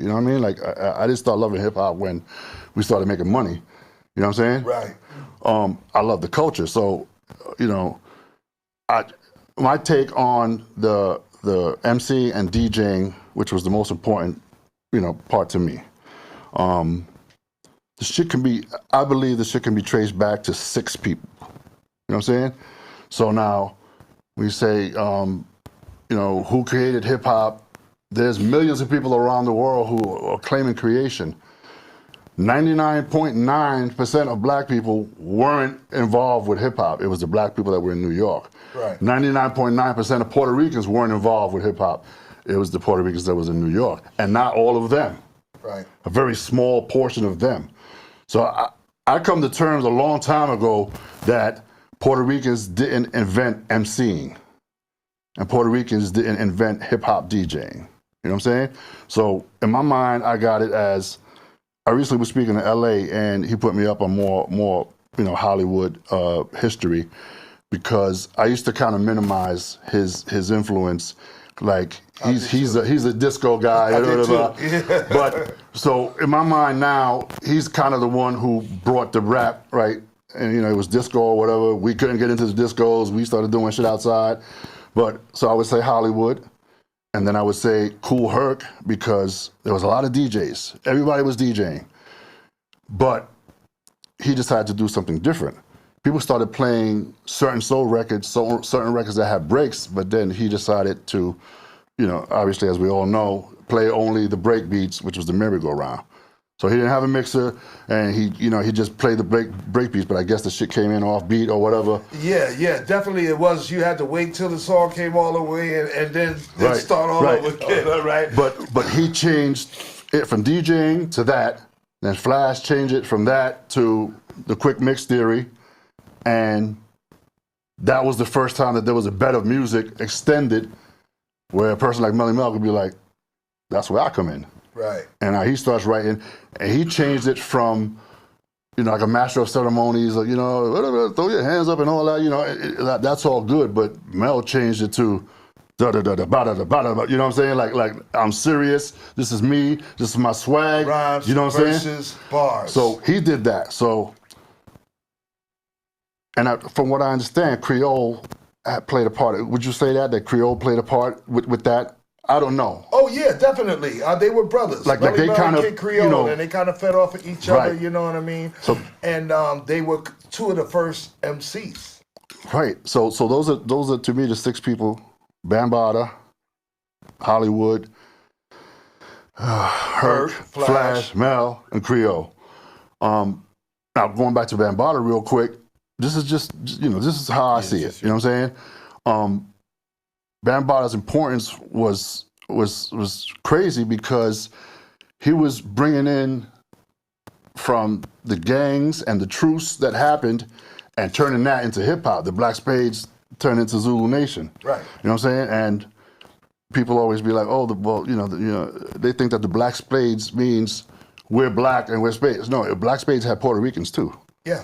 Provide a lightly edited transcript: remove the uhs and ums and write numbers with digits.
You know what I mean? Like, I didn't start loving hip hop when we started making money. You know what I'm saying? Right. I love the culture. So, you know, my take on the MC and DJing, which was the most important, you know, part to me. The shit can be, I believe the shit can be traced back to 6 people. You know what I'm saying? So now, we say, you know, who created hip hop? There's millions of people around the world who are claiming creation. 99.9% of black people weren't involved with hip hop. It was the black people that were in New York. Right. 99.9% of Puerto Ricans weren't involved with hip hop. It was the Puerto Ricans that was in New York, and not all of them. Right. A very small portion of them. So I come to terms a long time ago that Puerto Ricans didn't invent MCing, and Puerto Ricans didn't invent hip hop DJing. You know what I'm saying? So in my mind, I got it as, I recently was speaking to LA, and he put me up on more you know, Hollywood history, because I used to kind of minimize his influence. Like, he's a disco guy. Yeah. But so in my mind now, he's kind of the one who brought the rap, right? And you know, it was disco or whatever. We couldn't get into the discos. We started doing shit outside. But so I would say Hollywood, and then I would say Kool Herc, because there was a lot of DJs. Everybody was DJing. But he decided to do something different. People started playing certain soul records, certain records that had breaks, but then he decided to, you know, obviously, as we all know, play only the break beats, which was the merry-go-round. So he didn't have a mixer, and he just played the break beats, but I guess the shit came in off beat or whatever. Yeah, definitely it was. You had to wait till the song came all the way and then start all over again, right? But he changed it from DJing to that, then Flash changed it from that to the quick mix theory, and that was the first time that there was a bed of music extended where a person like Melly Mel could be like, that's where I come in. Right. And he starts writing, and he changed it from, you know, like a master of ceremonies, like, you know, throw your hands up and all that, you know, that's all good, but Mel changed it to da-da-da-da-ba-da-da-ba-da-da, you know what I'm saying? Like, I'm serious, this is me, this is my swag, rhymes, you know what I'm saying? Verses, bars. So he did that, so, and from what I understand, Creole played a part. Would you say that Creole played a part with that? I don't know. Oh yeah, definitely. They were brothers. Like they kind of, Creole, you know, and they kind of fed off of each other. You know what I mean? So, and they were 2 of the first MCs. Right. So those are to me the 6 people: Bambaataa, Hollywood, Herc, Flash, Mel, and Creole. Now going back to Bambaataa real quick. This is just, you know, this is how I see it. You know what I'm saying? Bambaataa's importance was crazy because he was bringing in from the gangs and the truce that happened and turning that into hip hop. The Black Spades turned into Zulu Nation. Right. You know what I'm saying? And people always be like, oh, they think that the Black Spades means we're black and we're Spades. No, Black Spades had Puerto Ricans too. Yeah.